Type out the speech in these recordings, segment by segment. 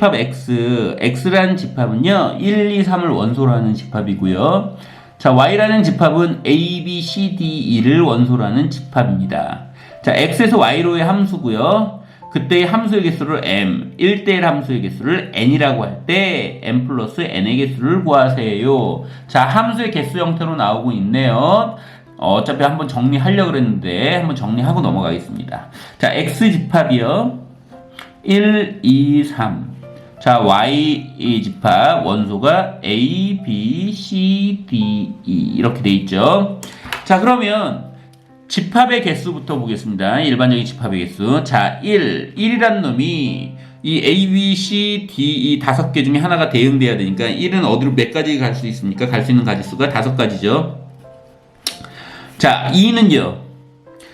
집합 x라는 집합은요, 1, 2, 3을 원소로 하는 집합이고요. 자, y라는 집합은 a, b, c, d, e를 원소로 하는 집합입니다. 자, x에서 y로의 함수고요. 그때의 함수의 개수를 m, 1대1 함수의 개수를 n이라고 할 때 m 플러스 n의 개수를 구하세요. 자, 함수의 개수 형태로 나오고 있네요. 어차피 한번 정리하려고 그랬는데 한번 정리하고 넘어가겠습니다. 자, x 집합이요. 1, 2, 3. 자, y 집합 원소가 a, b, c, d, e 이렇게 돼 있죠. 자, 그러면 집합의 개수부터 보겠습니다. 일반적인 집합의 개수. 자, 1이란 놈이 이 A, B, C, D, E 5개 중에 하나가 대응돼야 되니까 1은 어디로 몇 가지 갈 수 있습니까? 갈 수 있는 가지수가 5가지죠. 자, 2는요.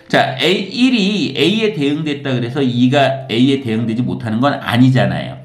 자, 1이 A에 대응됐다 그래서 2가 A에 대응되지 못하는 건 아니잖아요.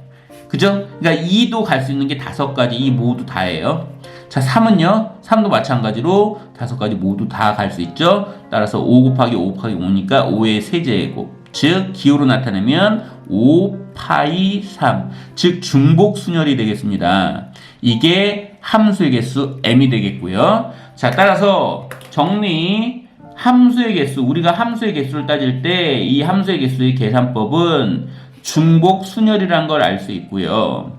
그죠? 그러니까 2도 갈 수 있는 게 5가지, 이 모두 다예요. 자, 3은요. 3도 마찬가지로 5가지 모두 다 갈 수 있죠. 따라서 5 곱하기 5 곱하기 5니까 5의 세제곱. 즉, 기호로 나타내면 5 파이 3. 즉, 중복순열이 되겠습니다. 이게 함수의 개수 m이 되겠고요. 자, 따라서 정리. 함수의 개수, 우리가 함수의 개수를 따질 때 이 함수의 개수의 계산법은 중복순열이라는 걸 알 수 있고요.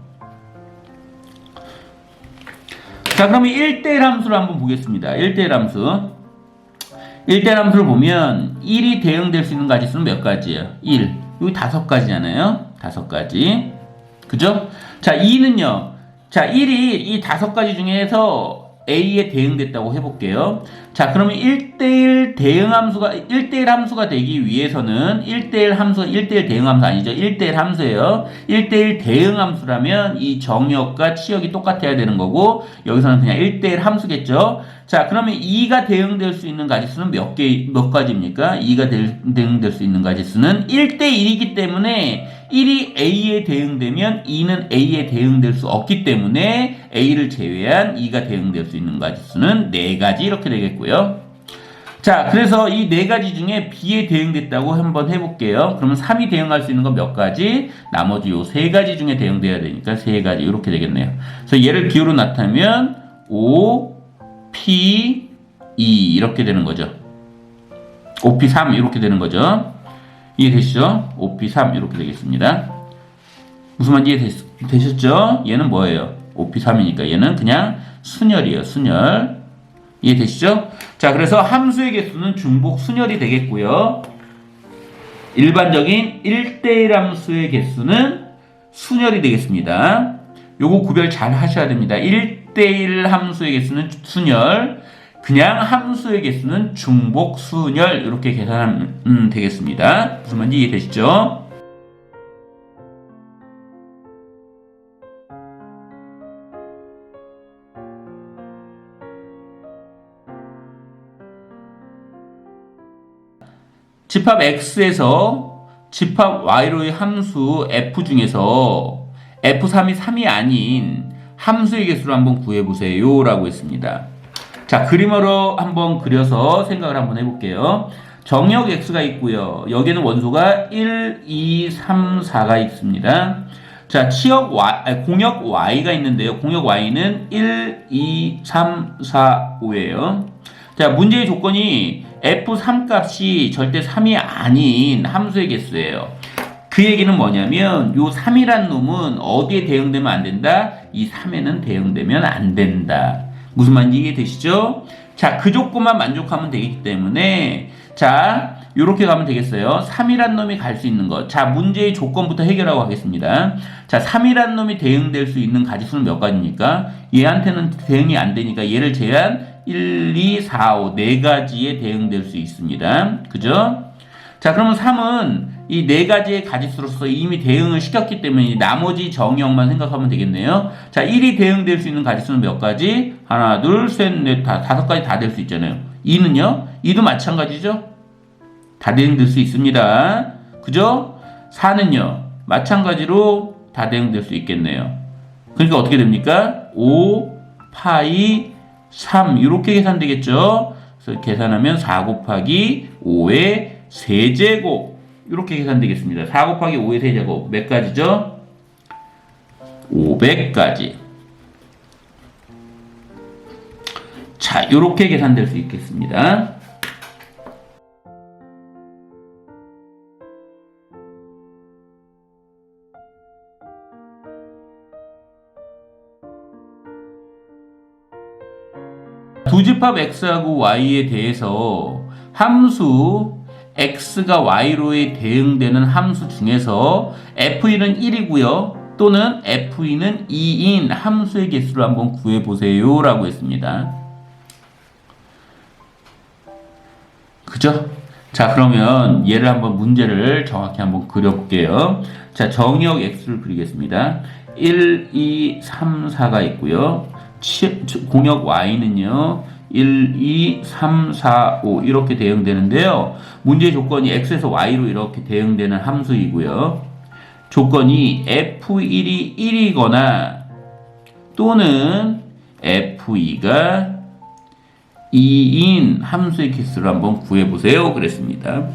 자, 그러면 1대1 함수를 한번 보겠습니다. 1대1 함수. 1대1 함수를 보면 1이 대응될 수 있는 가지수는 몇 가지예요? 1. 여기 5가지잖아요. 5가지. 그죠? 자, 2는요. 자, 1이 이 5가지 중에서 A에 대응됐다고 해볼게요. 자, 그러면 1대1 함수가 되기 위해서는 1대1 대응 함수 아니죠. 1대1 함수예요. 1대1 대응 함수라면 이 정역과 치역이 똑같아야 되는 거고, 여기서는 그냥 1대1 함수겠죠. 자, 그러면 2가 대응될 수 있는 가지수는 몇 가지입니까? 2가 대응될 수 있는 가지수는 1대1이기 때문에 1이 A에 대응되면 2는 A에 대응될 수 없기 때문에 A를 제외한 2가 대응될 수 있는 가지수는 4가지 이렇게 되겠고요. 자, 그래서 이 4가지 중에 B에 대응됐다고 한번 해볼게요. 그러면 3이 대응할 수 있는 건 몇 가지? 나머지 요 3가지 중에 대응돼야 되니까 3가지 이렇게 되겠네요. 그래서 얘를 기호로 나타내면 5, P, 2 이렇게 되는 거죠. 5P, 3 이렇게 되는 거죠. 이해되시죠? 5P3 이렇게 되겠습니다. 무슨 말인지 이해되셨죠? 얘는 뭐예요? 5P3이니까 얘는 그냥 순열이에요. 순열. 이해되시죠? 자, 그래서 함수의 개수는 중복 순열이 되겠고요. 일반적인 1대1 함수의 개수는 순열이 되겠습니다. 요거 구별 잘 하셔야 됩니다. 1대1 함수의 개수는 순열, 그냥 함수의 개수는 중복순열 이렇게 계산하면 되겠습니다. 무슨 말인지 이해되시죠? 집합 X에서 집합 Y로의 함수 F 중에서 F3이 3이 아닌 함수의 개수를 한번 구해보세요 라고 했습니다. 자, 그림으로 한번 그려서 생각을 한번 해볼게요. 정역 x가 있고요. 여기에는 원소가 1, 2, 3, 4가 있습니다. 자, 공역 y가 있는데요. 공역 y는 1, 2, 3, 4, 5예요. 자, 문제의 조건이 f3 값이 절대 3이 아닌 함수의 개수예요. 그 얘기는 뭐냐면 요 3이란 놈은 어디에 대응되면 안 된다? 이 3에는 대응되면 안 된다. 무슨 말인지 이해되시죠? 자, 그 조건만 만족하면 되기 때문에 자, 요렇게 가면 되겠어요. 3이란 놈이 갈 수 있는 것. 자, 문제의 조건부터 해결하고 하겠습니다. 자, 3이란 놈이 대응될 수 있는 가지수는 몇 가지입니까? 얘한테는 대응이 안 되니까 얘를 제한 1, 2, 4, 5 4가지에 대응될 수 있습니다. 그죠? 자, 그러면 3은 이 4가지의 가지수로서 이미 대응을 시켰기 때문에 나머지 정역만 생각하면 되겠네요. 자, 1이 대응될 수 있는 가지수는 몇 가지? 하나, 둘, 셋, 넷, 5가지 다 될 수 있잖아요. 2는요? 2도 마찬가지죠? 다 대응될 수 있습니다. 그죠? 4는요? 마찬가지로 다 대응될 수 있겠네요. 그러니까 어떻게 됩니까? 5, 파이, 3 이렇게 계산되겠죠? 그래서 계산하면 4 곱하기 5의 세제곱 이렇게 계산되겠습니다. 4 곱하기 5의 세제곱 몇 가지죠? 500까지. 자, 이렇게 계산될 수 있겠습니다. 두 집합 x하고 y에 대해서 함수 x가 y로에 대응되는 함수 중에서 f1은 1이고요. 또는 f2는 2인 함수의 개수를 한번 구해보세요 라고 했습니다. 그죠? 자, 그러면 얘를 한번 문제를 정확히 한번 그려볼게요. 자, 정의역 x를 그리겠습니다. 1, 2, 3, 4가 있고요. 공역 y는요 1, 2, 3, 4, 5 이렇게 대응되는데요. 문제의 조건이 x에서 y로 이렇게 대응되는 함수이고요. 조건이 f1이 1이거나 또는 f2가 2인 함수의 개수를 한번 구해보세요 그랬습니다.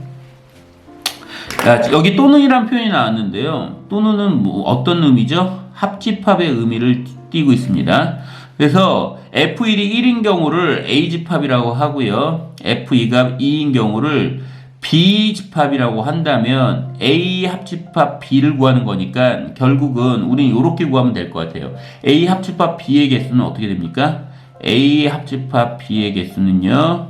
자, 여기 또는이란 표현이 나왔는데요. 또는은 어떤 의미죠? 합집합의 의미를 띠고 있습니다. 그래서 f1이 1인 경우를 A집합이라고 하고요. f2가 2인 경우를 B집합이라고 한다면 A 합집합 B를 구하는 거니까 결국은 우린 이렇게 구하면 될 것 같아요. A 합집합 B의 개수는 어떻게 됩니까? A 합집합 B의 개수는요.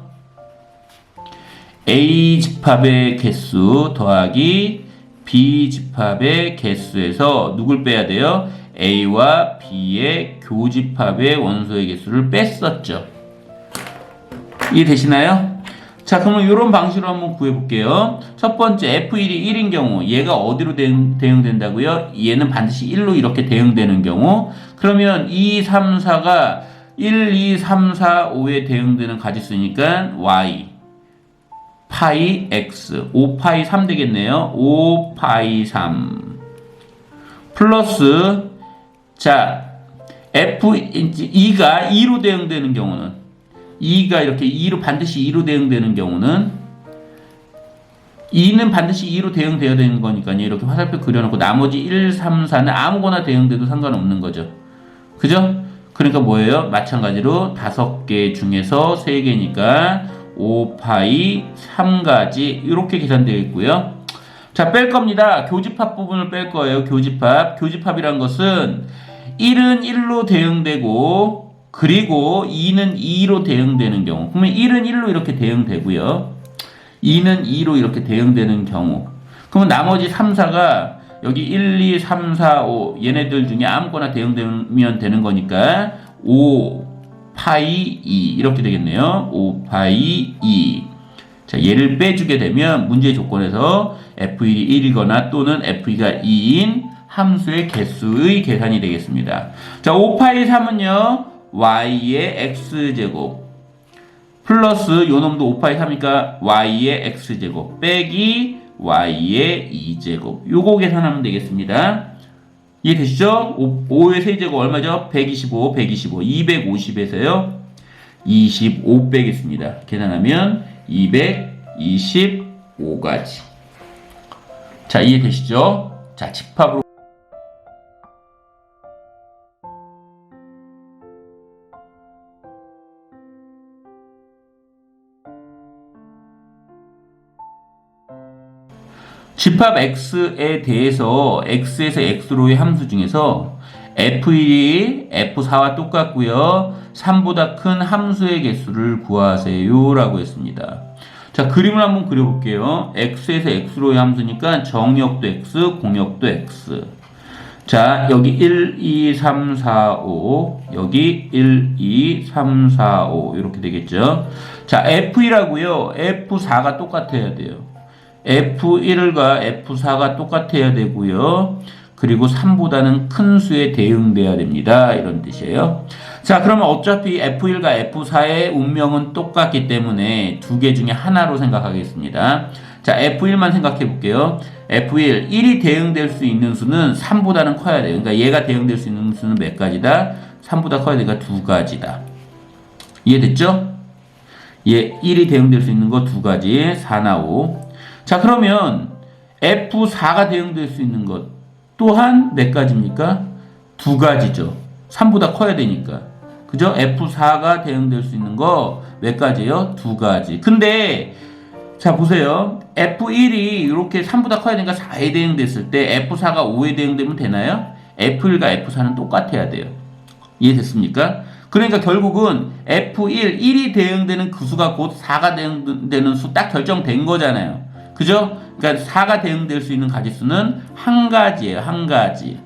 A집합의 개수 더하기 B집합의 개수에서 누굴 빼야 돼요? A와 B의 교집합의 원소의 개수를 뺐었죠. 이해되시나요? 자, 그러면 이런 방식으로 한번 구해볼게요. 첫 번째 f1이 1인 경우 얘가 어디로 대응된다고요? 얘는 반드시 1로 이렇게 대응되는 경우 그러면 2, 3, 4가 1, 2, 3, 4, 5에 대응되는 가지수니까 y 파이 x 5파이 3 되겠네요. 5파이 3 플러스 자 f2가 2로 대응되는 경우는 2가 이렇게 2로 반드시 2로 대응되는 경우는 2는 반드시 2로 대응되어야 되는 거니까요. 이렇게 화살표 그려놓고 나머지 1, 3, 4는 아무거나 대응돼도 상관없는 거죠. 그죠? 그러니까 뭐예요? 마찬가지로 5개 중에서 3개니까 5파이 3가지 이렇게 계산되어 있고요. 자, 뺄 겁니다. 교집합 부분을 뺄 거예요. 교집합이란 것은 1은 1로 대응되고 그리고 2는 2로 대응되는 경우 그러면 1은 1로 이렇게 대응되고요. 2는 2로 이렇게 대응되는 경우 그러면 나머지 3, 4가 여기 1, 2, 3, 4, 5 얘네들 중에 아무거나 대응되면 되는 거니까 5 파이 2 이렇게 되겠네요. 5 파이 2 자, 얘를 빼주게 되면 문제의 조건에서 f1이 1이거나 또는 f2가 2인 함수의 개수의 계산이 되겠습니다. 자, 5파이 3은요 y의 x제곱 플러스 요 놈도 5파이 3이니까 y의 x제곱 빼기 y의 2제곱 요거 계산하면 되겠습니다. 이해되시죠? 5의 세제곱 얼마죠? 125, 250에서요 25 빼겠습니다. 계산하면 225가지. 자, 이해되시죠? 자, 집합으로 집합 x에 대해서 x에서 x로의 함수 중에서 f1이 f4와 똑같고요. 3보다 큰 함수의 개수를 구하세요 라고 했습니다. 자, 그림을 한번 그려볼게요. x에서 x로의 함수니까 정역도 x, 공역도 x. 자, 여기 1, 2, 3, 4, 5 여기 1, 2, 3, 4, 5 이렇게 되겠죠. 자, f1하고요. f4가 똑같아야 돼요. F1과 F4가 똑같아야 되고요. 그리고 3보다는 큰 수에 대응돼야 됩니다. 이런 뜻이에요. 자, 그러면 어차피 F1과 F4의 운명은 똑같기 때문에 두 개 중에 하나로 생각하겠습니다. 자, F1만 생각해 볼게요. F1, 1이 대응될 수 있는 수는 3보다는 커야 돼요. 그러니까 얘가 대응될 수 있는 수는 몇 가지다? 3보다 커야 되니까 2가지다. 이해됐죠? 얘 1이 대응될 수 있는 거 2가지, 4나 5. 자, 그러면 F4가 대응될 수 있는 것 또한 몇 가지입니까? 두 가지죠. 3보다 커야 되니까. 그죠? F4가 대응될 수 있는 거 몇 가지예요? 두 가지. 근데 자 보세요. F1이 이렇게 3보다 커야 되니까 4에 대응됐을 때 F4가 5에 대응되면 되나요? F1과 F4는 똑같아야 돼요. 이해됐습니까? 그러니까 결국은 F1, 1이 대응되는 그 수가 곧 4가 대응되는 수 딱 결정된 거잖아요. 그죠? 그러니까 4가 대응될 수 있는 가지수는 한 가지예요. 한 가지.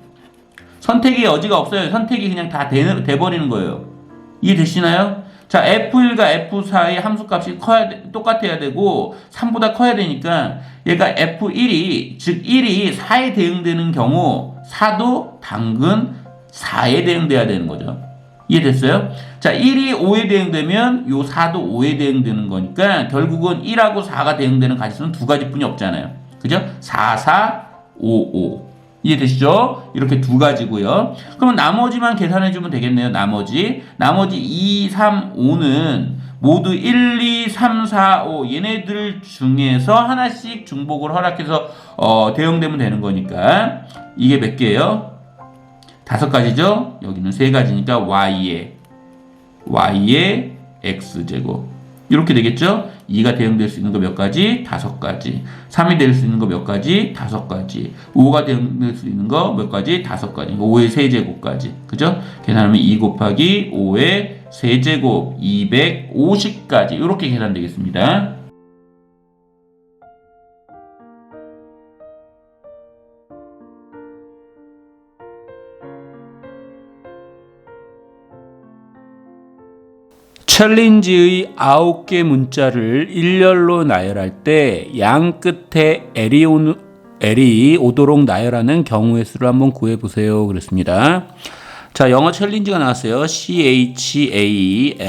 선택의 여지가 없어요. 선택이 그냥 다 돼버리는 거예요. 이해되시나요? 자, F1과 F4의 함수값이 똑같아야 되고 3보다 커야 되니까 얘가 F1이 즉 1이 4에 대응되는 경우 4도 당근 4에 대응돼야 되는 거죠. 이해됐어요? 자, 1이 5에 대응되면 요 4도 5에 대응되는 거니까 결국은 1하고 4가 대응되는 가지수는 두 가지뿐이 없잖아요. 그죠? 4, 4, 5, 5. 이해되시죠? 이렇게 두 가지고요. 그러면 나머지만 계산해주면 되겠네요. 나머지 2, 3, 5는 모두 1, 2, 3, 4, 5 얘네들 중에서 하나씩 중복을 허락해서 대응되면 되는 거니까 이게 몇 개예요? 5가지죠? 여기는 3가지니까 y의 x제곱 이렇게 되겠죠? 2가 대응될 수 있는 거 몇 가지? 5가지. 3이 될 수 있는 거 몇 가지? 5가지. 5가 대응될 수 있는 거 몇 가지? 5가지. 5의 세제곱까지. 그죠? 계산하면 2 곱하기 5의 세제곱 250까지. 이렇게 계산되겠습니다. 챌린지의 9개 문자를 일렬로 나열할 때 양 끝에 L이 오도록 나열하는 경우의 수를 한번 구해보세요. 그랬습니다. 자, 영어 챌린지가 나왔어요. CHALLENGE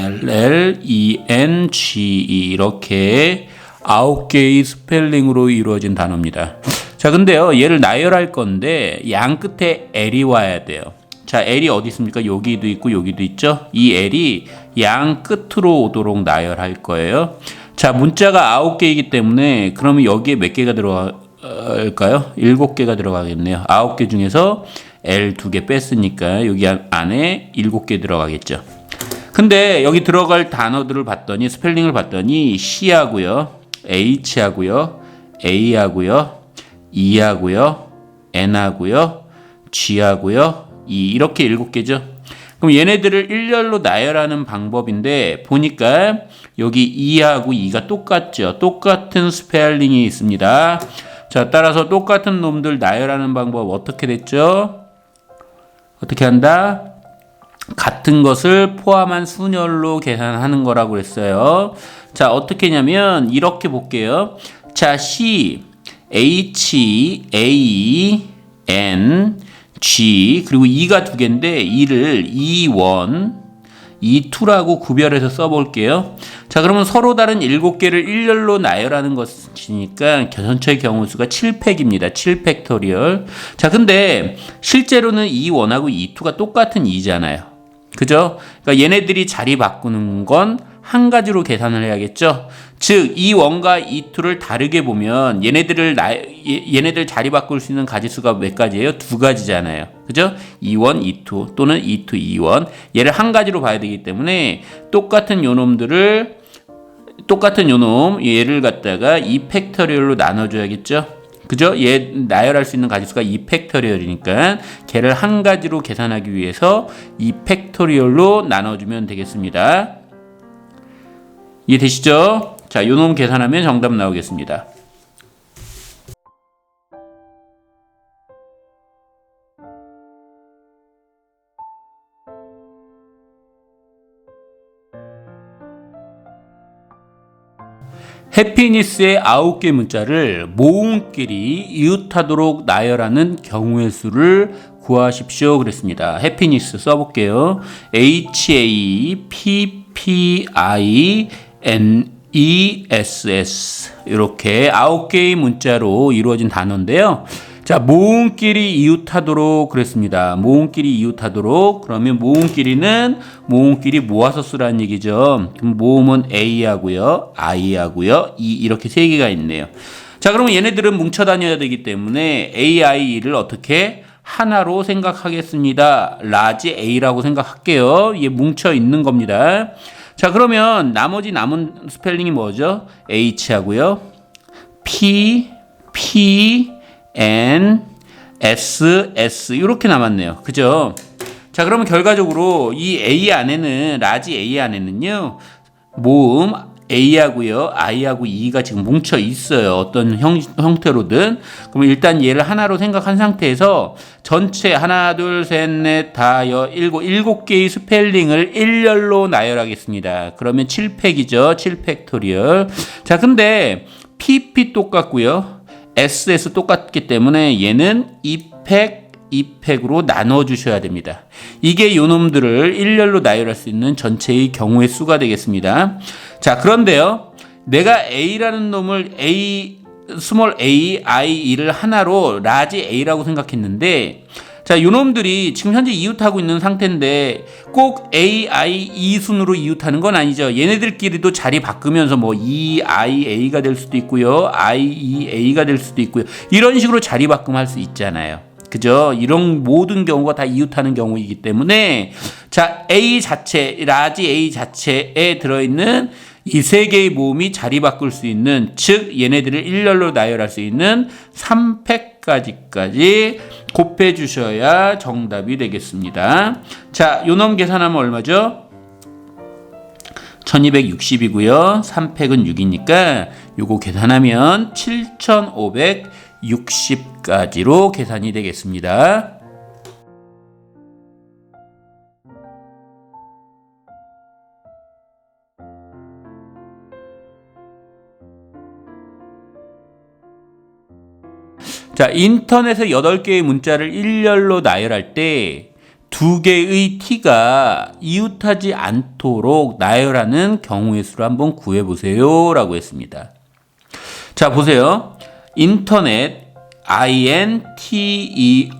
이렇게 9개의 스펠링으로 이루어진 단어입니다. 자, 근데요, 얘를 나열할 건데 양 끝에 L이 와야 돼요. 자, L이 어디 있습니까? 여기도 있고 여기도 있죠? 이 L이 양 끝으로 오도록 나열할 거예요. 자, 문자가 9개이기 때문에 그러면 여기에 몇 개가 들어갈까요? 7개가 들어가겠네요. 9개 중에서 L 2개 뺐으니까 여기 안에 7개 들어가겠죠. 근데 여기 들어갈 단어들을 봤더니 스펠링을 봤더니 C하고요, H하고요, A하고요, E하고요, N하고요, G하고요, 이렇게 7개죠. 그럼 얘네들을 일렬로 나열하는 방법인데 보니까 여기 E하고 E가 똑같죠. 똑같은 스펠링이 있습니다. 자, 따라서 똑같은 놈들 나열하는 방법 어떻게 됐죠? 어떻게 한다? 같은 것을 포함한 순열로 계산하는 거라고 그랬어요. 자, 어떻게 하냐면 이렇게 볼게요. 자, C, H, A, N, G 그리고 E가 2개인데 E를 E1, E2라고 구별해서 써볼게요. 자, 그러면 서로 다른 7개를 일렬로 나열하는 것이니까 전체 경우 수가 7팩입니다. 7팩토리얼. 자, 근데 실제로는 E1하고 E2가 똑같은 2잖아요. 그죠? 그러니까 얘네들이 자리 바꾸는 건 한 가지로 계산을 해야겠죠. 즉 E1과 E2를 다르게 보면 얘네들 자리 바꿀 수 있는 가지수가 몇 가지예요? 2가지잖아요. 그죠? E1, E2 또는 E2, E1 얘를 한 가지로 봐야 되기 때문에 똑같은 요놈 얘를 갖다가 2팩토리얼로 나눠줘야겠죠. 그죠? 얘 나열할 수 있는 가지수가 2팩토리얼이니까 걔를 한 가지로 계산하기 위해서 2팩토리얼로 나눠주면 되겠습니다. 이해되시죠? 자, 요놈 계산하면 정답 나오겠습니다. 해피니스의 9개 문자를 모음끼리 이웃하도록 나열하는 경우의 수를 구하십시오. 그랬습니다. 해피니스 써볼게요. HAPPINESS 이렇게 9개의 문자로 이루어진 단어인데요. 자, 모음끼리 이웃하도록 그랬습니다. 모음끼리 이웃하도록. 그러면 모음끼리 모아서 쓰라는 얘기죠. 그럼 모음은 A하고요, I하고요, E 이렇게 3개가 있네요. 자, 그러면 얘네들은 뭉쳐 다녀야 되기 때문에 A, I, E를 어떻게 하나로 생각하겠습니다. 라지 A라고 생각할게요. 이게 뭉쳐 있는 겁니다. 자, 그러면 나머지 남은 스펠링이 뭐죠? H 하고요. P, N, S 이렇게 남았네요. 그죠? 자, 그러면 결과적으로 이 A 안에는 라지 A 안에는요. 모음 A하고요, I하고 E가 지금 뭉쳐 있어요. 어떤 형태로든. 그럼 일단 얘를 하나로 생각한 상태에서 전체 하나, 둘, 셋, 넷, 다, 일곱 개의 스펠링을 일렬로 나열하겠습니다. 그러면 7팩이죠. 7팩토리얼. 자, 근데 PP 똑같고요. SS 똑같기 때문에 얘는 2팩으로 나눠주셔야 됩니다. 이게 요놈들을 일렬로 나열할 수 있는 전체의 경우의 수가 되겠습니다. 자, 그런데요. 내가 A라는 놈을 스몰 a, I, E를 하나로 라지 A라고 생각했는데, 자, 요놈들이 지금 현재 이웃하고 있는 상태인데 꼭 A, I, E 순으로 이웃하는 건 아니죠. 얘네들끼리도 자리 바꾸면서 뭐 E, I, A가 될 수도 있고요. I, E, A가 될 수도 있고요. 이런 식으로 자리 바꿈할 수 있잖아요. 그죠? 이런 모든 경우가 다 이웃하는 경우이기 때문에 자, A 자체, 라지 A 자체에 들어있는 이 세 개의 모음이 자리 바꿀 수 있는, 즉 얘네들을 일렬로 나열할 수 있는 3팩까지 곱해 주셔야 정답이 되겠습니다. 자, 요놈 계산하면 얼마죠? 1260이고요. 3팩은 6이니까 요거 계산하면 7560까지로 계산이 되겠습니다. 자, 인터넷에 8개의 문자를 일렬로 나열할 때 2개의 t가 이웃하지 않도록 나열하는 경우의 수를 한번 구해보세요 라고 했습니다. 자, 보세요. 인터넷 INTERNET.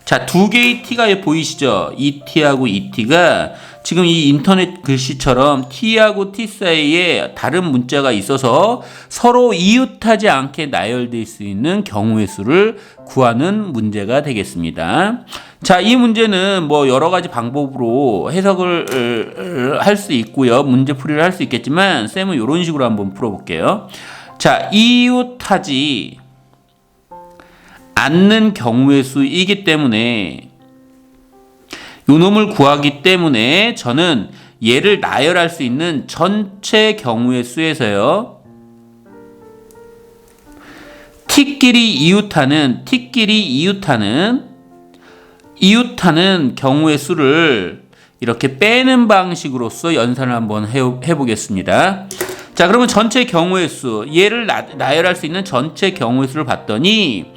자, 2개의 t가 보이시죠? 이 t하고 이 t가 지금 이 인터넷 글씨처럼 t하고 t 사이에 다른 문자가 있어서 서로 이웃하지 않게 나열될 수 있는 경우의 수를 구하는 문제가 되겠습니다. 자, 이 문제는 뭐 여러 가지 방법으로 해석을 할 수 있고요. 문제 풀이를 할 수 있겠지만 쌤은 이런 식으로 한번 풀어볼게요. 자, 이웃하지 않는 경우의 수이기 때문에 요 놈을 구하기 때문에 저는 얘를 나열할 수 있는 전체 경우의 수에서요, t끼리 이웃하는 경우의 수를 이렇게 빼는 방식으로서 연산을 한번 해보겠습니다. 자, 그러면 전체 경우의 수, 얘를 나열할 수 있는 전체 경우의 수를 봤더니,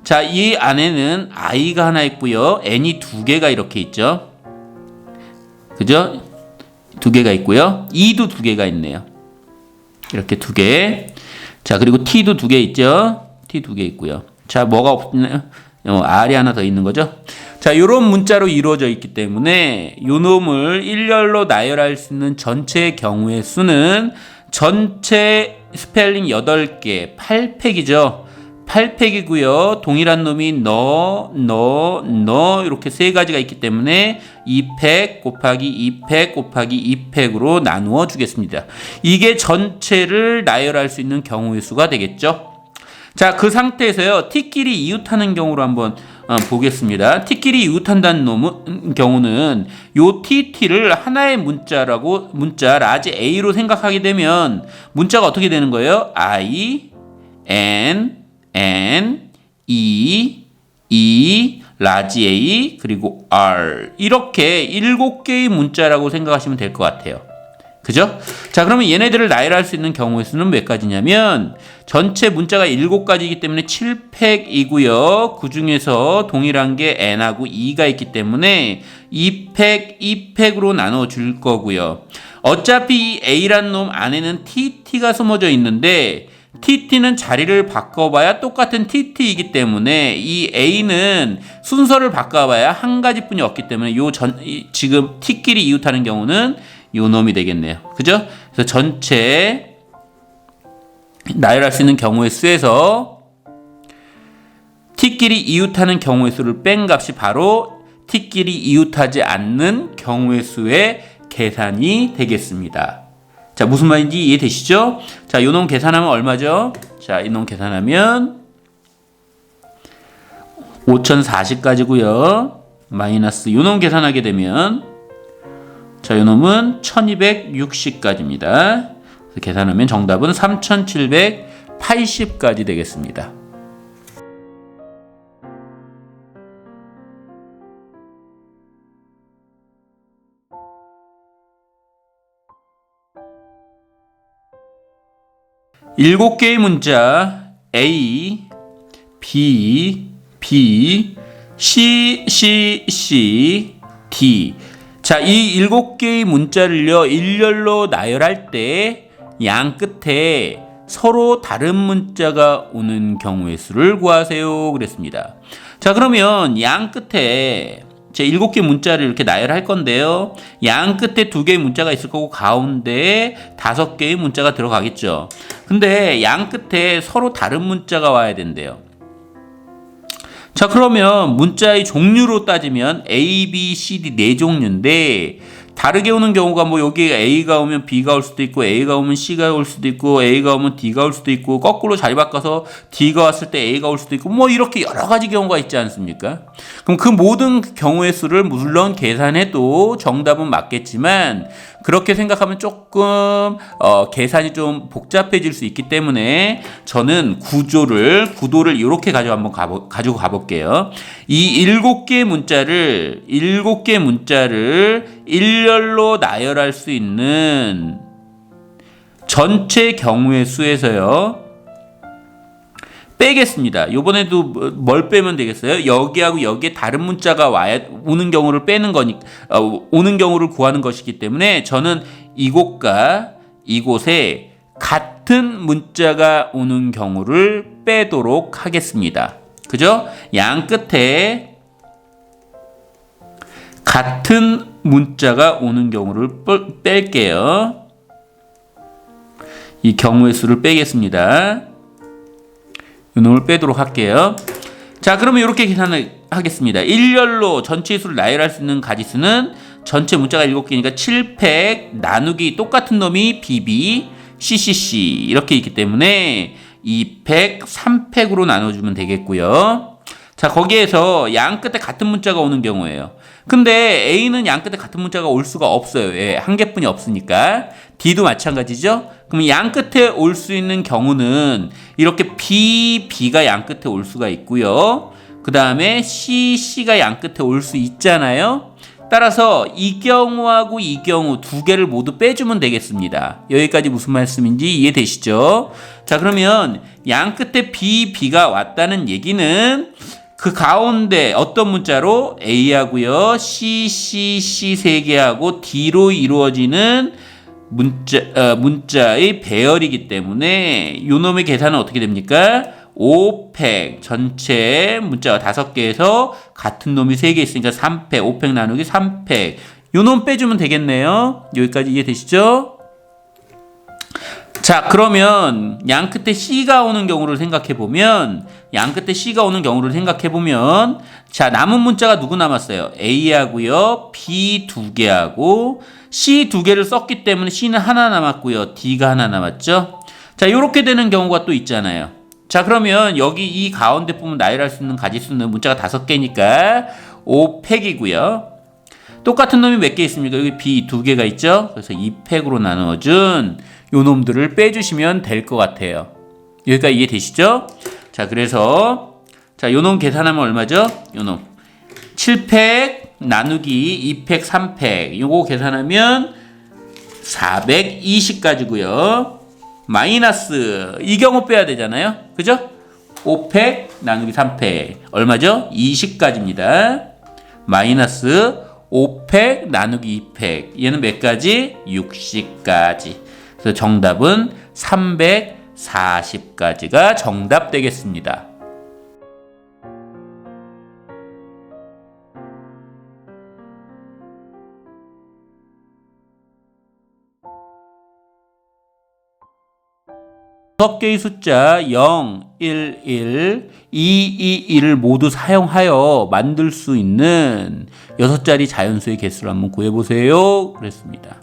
자, 이 안에는 i가 하나 있고요, n이 2개가 이렇게 있죠. 그죠? 2개가 있고요. e도 2개가 있네요. 이렇게 2개. 자, 그리고 t도 2개 있죠. t 2개 있고요. 자, 뭐가 없나요? r이 하나 더 있는 거죠. 자, 요런 문자로 이루어져 있기 때문에 요 놈을 일렬로 나열할 수 있는 전체 경우의 수는 전체 스펠링 8개, 8팩이죠. 8팩이고요. 동일한 놈이 너 이렇게 세 가지가 있기 때문에 2팩 곱하기 2팩 곱하기 2팩으로 나누어 주겠습니다. 이게 전체를 나열할 수 있는 경우의 수가 되겠죠. 자, 그 상태에서요, t끼리 이웃하는 경우로 한번 보겠습니다. t끼리 이웃한다는 경우는 요 t를 하나의 문자 라지 a로 생각하게 되면 문자가 어떻게 되는 거예요? I, N, E, 라지 A, 그리고 R. 이렇게 7개의 문자라고 생각하시면 될 것 같아요. 그죠? 자, 그러면 얘네들을 나열할 수 있는 경우의 수는 몇 가지냐면 전체 문자가 7가지이기 때문에 7팩이고요. 그 중에서 동일한 게 N하고 E가 있기 때문에 2팩으로 나눠줄 거고요. 어차피 이 A라는 놈 안에는 TT가 숨어져 있는데 TT는 자리를 바꿔봐야 똑같은 TT이기 때문에 이 A는 순서를 바꿔봐야 한 가지뿐이 없기 때문에 지금 T끼리 이웃하는 경우는 요 놈이 되겠네요. 그죠? 그래서 전체 나열할 수 있는 경우의 수에서 t끼리 이웃하는 경우의 수를 뺀 값이 바로 t끼리 이웃하지 않는 경우의 수의 계산이 되겠습니다. 자, 무슨 말인지 이해되시죠? 자, 요놈 계산하면 얼마죠? 자, 이놈 계산하면 5040까지고요. 마이너스 요놈 계산하게 되면 자, 요놈은 1260까지입니다. 계산하면 정답은 3780까지 되겠습니다. 일곱 개의 문자 A, B, B, C, C, C, D. 자, 이 일곱 개의 문자를요, 일렬로 나열할 때 양 끝에 서로 다른 문자가 오는 경우의 수를 구하세요. 그랬습니다. 자, 그러면 양 끝에 제 7개 문자를 이렇게 나열할 건데요. 양 끝에 2개의 문자가 있을 거고 가운데에 5개의 문자가 들어가겠죠. 근데 양 끝에 서로 다른 문자가 와야 된대요. 자, 그러면 문자의 종류로 따지면 A, B, C, D 4종류인데 다르게 오는 경우가 뭐 여기에 A가 오면 B가 올 수도 있고 A가 오면 C가 올 수도 있고 A가 오면 D가 올 수도 있고 거꾸로 자리 바꿔서 D가 왔을 때 A가 올 수도 있고 뭐 이렇게 여러 가지 경우가 있지 않습니까? 그럼 그 모든 경우의 수를 물론 계산해도 정답은 맞겠지만 그렇게 생각하면 조금 계산이 좀 복잡해질 수 있기 때문에 저는 구도를 이렇게 가지고 가볼게요. 이 7개의 문자를 일렬로 나열할 수 있는 전체 경우의 수에서요. 빼겠습니다. 요번에도 뭘 빼면 되겠어요? 여기하고 여기에 다른 문자가 오는 경우를 빼는 거니까, 오는 경우를 구하는 것이기 때문에 저는 이곳과 이곳에 같은 문자가 오는 경우를 빼도록 하겠습니다. 그죠? 양 끝에 같은 문자가 오는 경우를 뺄게요. 이 경우의 수를 빼겠습니다. 이놈을 빼도록 할게요. 자, 그러면 이렇게 계산을 하겠습니다. 일렬로 전체 수를 나열할 수 있는 가지수는 전체 문자가 7개니까 7팩 나누기 똑같은 놈이 BB, CCC 이렇게 있기 때문에 2팩, 3팩으로 나눠주면 되겠고요. 자, 거기에서 양 끝에 같은 문자가 오는 경우예요. 근데 A는 양 끝에 같은 문자가 올 수가 없어요. 예, 한 개뿐이 없으니까. D도 마찬가지죠. 그럼 양 끝에 올 수 있는 경우는 이렇게 B가 양 끝에 올 수가 있고요. 그 다음에 C가 양 끝에 올 수 있잖아요. 따라서 이 경우하고 이 경우 두 개를 모두 빼주면 되겠습니다. 여기까지 무슨 말씀인지 이해되시죠? 자, 그러면 양 끝에 B가 왔다는 얘기는 그 가운데 어떤 문자로 A하고요, C, C 3개하고 D로 이루어지는 문자의 배열이기 때문에 요놈의 계산은 어떻게 됩니까? 5팩 전체 문자가 5개에서 같은 놈이 3개 있으니까 3팩 5팩 나누기 3팩 요놈 빼주면 되겠네요. 여기까지 이해되시죠? 자, 그러면 양 끝에 C가 오는 경우를 생각해보면 자, 남은 문자가 누구 남았어요? A하고요, B 2개하고 C 2개를 썼기 때문에 C는 하나 남았고요, D가 하나 남았죠? 자, 이렇게 되는 경우가 또 있잖아요. 자, 그러면 여기 이 가운데 부분 나열할 수 있는 가지수는 문자가 5개니까 5팩이고요. 똑같은 놈이 몇 개 있습니까? 여기 B 2개가 있죠? 그래서 2팩으로 나눠준 요 놈들을 빼주시면 될 것 같아요. 여기까지 이해되시죠? 자, 그래서 자, 요 놈 계산하면 얼마죠? 요 놈 7팩 나누기 2팩 3팩 요거 계산하면 420까지고요. 마이너스 이 경우 빼야 되잖아요. 그죠? 5팩 나누기 3팩 얼마죠? 20까지입니다. 마이너스 5팩 나누기 2팩 얘는 몇 가지? 60까지. 그래서 정답은 340까지가 정답 되겠습니다. 6개의 숫자 0, 1, 1, 2, 2, 1을 모두 사용하여 만들 수 있는 6자리 자연수의 개수를 한번 구해보세요. 그랬습니다.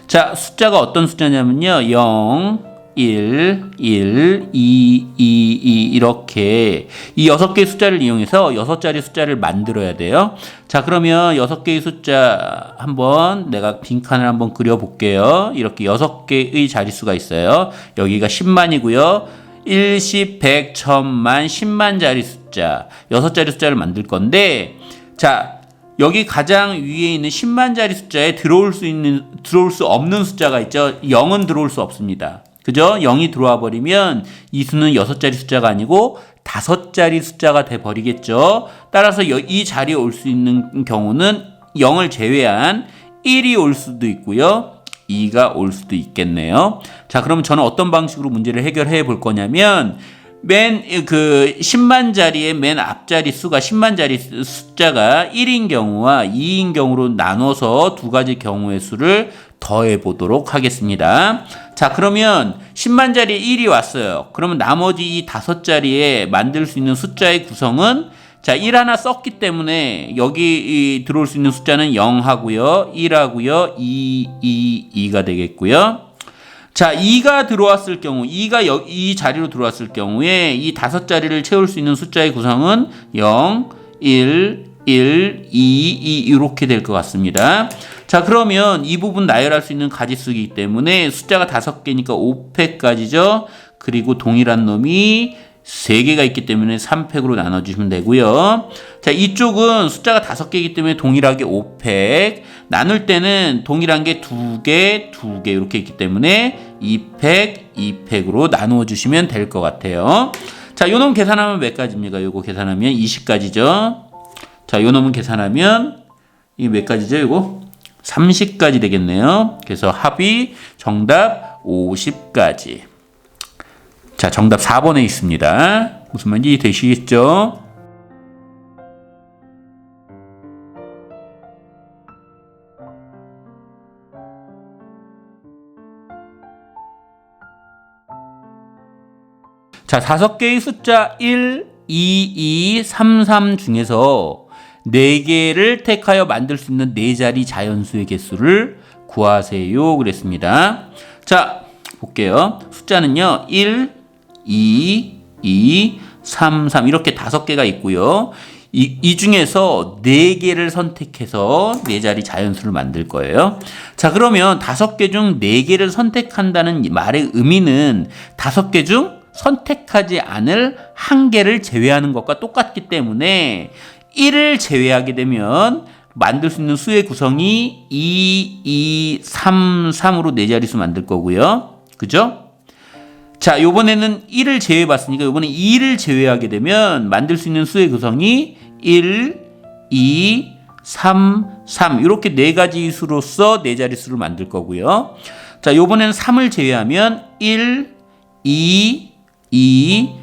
자, 숫자가 어떤 숫자냐면요. 0, 1, 1, 2, 2, 2 이렇게 이 6개의 숫자를 이용해서 6자리 숫자를 만들어야 돼요. 자, 그러면 6개의 숫자 한번 내가 빈칸을 한번 그려볼게요. 이렇게 6개의 자릿수가 있어요. 여기가 10만이고요. 1, 10, 100, 1000만, 10만 자리 숫자 6자리 숫자를 만들 건데 자, 여기 가장 위에 있는 10만 자리 숫자에 들어올 수 없는 숫자가 있죠. 0은 들어올 수 없습니다. 그죠? 0이 들어와 버리면 이 수는 6자리 숫자가 아니고 5자리 숫자가 돼 버리겠죠. 따라서 이 자리에 올 수 있는 경우는 0을 제외한 1이 올 수도 있고요. 2가 올 수도 있겠네요. 자, 그러면 저는 어떤 방식으로 문제를 해결해 볼 거냐면 맨 10만 자리의 맨 앞자리 수가 10만 자리 숫자가 1인 경우와 2인 경우로 나눠서 두 가지 경우의 수를 더해 보도록 하겠습니다. 자, 그러면 10만 자리에 1이 왔어요. 그러면 나머지 이 5자리에 만들 수 있는 숫자의 구성은 자, 1 하나 썼기 때문에 여기 들어올 수 있는 숫자는 0 하고요. 1 하고요. 2가 되겠고요. 자, 2가 들어왔을 경우, 2가 이 자리로 들어왔을 경우에 이 5자리를 채울 수 있는 숫자의 구성은 0, 1, 1, 2 이렇게 될 것 같습니다. 자, 그러면 이 부분 나열할 수 있는 가지수이기 때문에 숫자가 5개니까 5팩까지죠. 그리고 동일한 놈이 3개가 있기 때문에 3팩으로 나눠주시면 되고요. 자, 이쪽은 숫자가 5개이기 때문에 동일하게 5팩. 나눌 때는 동일한 게 2개, 2개 이렇게 있기 때문에 2팩, 2팩으로 나누어 주시면 될 것 같아요. 자, 요 놈 계산하면 몇 가지입니까? 요거 계산하면 20가지죠. 자, 요 놈은 계산하면 이게 몇 가지죠? 요거 30가지 되겠네요. 그래서 합이 정답 50가지. 자, 정답 4번에 있습니다. 무슨 말인지 되시겠죠? 자, 5개의 숫자 1, 2, 2, 3, 3 중에서 4개를 택하여 만들 수 있는 4자리 자연수의 개수를 구하세요. 그랬습니다. 자, 볼게요. 숫자는요, 1, 2, 3, 3 이렇게 5개가 있고요. 이 중에서 4개를 선택해서 4자리 자연수를 만들 거예요. 자, 그러면 5개 중 4개를 선택한다는 말의 의미는 5개 중 선택하지 않을 1개를 제외하는 것과 똑같기 때문에 1을 제외하게 되면 만들 수 있는 수의 구성이 2, 2, 3, 3으로 4자릿수 만들 거고요. 그죠? 자, 요번에는 1을 제외해 봤으니까 요번에 2를 제외하게 되면 만들 수 있는 수의 구성이 1, 2, 3, 3 이렇게 4가지 수로서 4자릿수를 만들 거고요. 자, 요번에는 3을 제외하면 1, 2,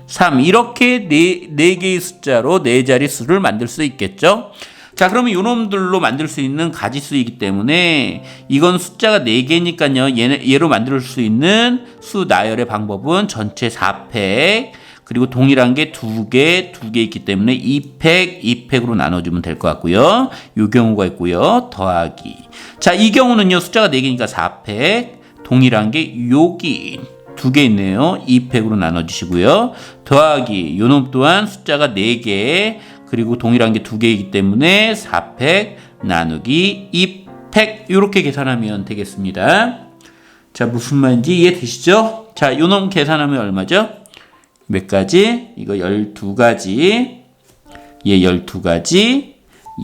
3 이렇게 4개의 숫자로 4자리 수를 만들 수 있겠죠. 자, 그러면 요놈들로 만들 수 있는 가지수이기 때문에 이건 숫자가 4개니까요. 얘로 만들 수 있는 수 나열의 방법은 전체 4팩 그리고 동일한 게 2개 있기 때문에 2팩, 2팩으로 나눠주면 될 것 같고요. 요 경우가 있고요. 더하기. 자, 이 경우는요. 숫자가 4개니까 4팩 동일한 게 여기 2개 있네요. 2팩으로 나눠주시고요. 더하기 요놈 또한 숫자가 4개 그리고 동일한 게 2개이기 때문에 4팩 나누기 2팩 이렇게 계산하면 되겠습니다. 자, 무슨 말인지 이해되시죠? 자, 요놈 계산하면 얼마죠? 몇 가지? 이거 12가지 얘 12가지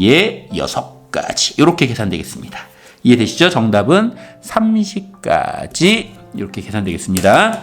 얘 6가지 이렇게 계산되겠습니다. 이해되시죠? 정답은 30가지 이렇게 계산되겠습니다.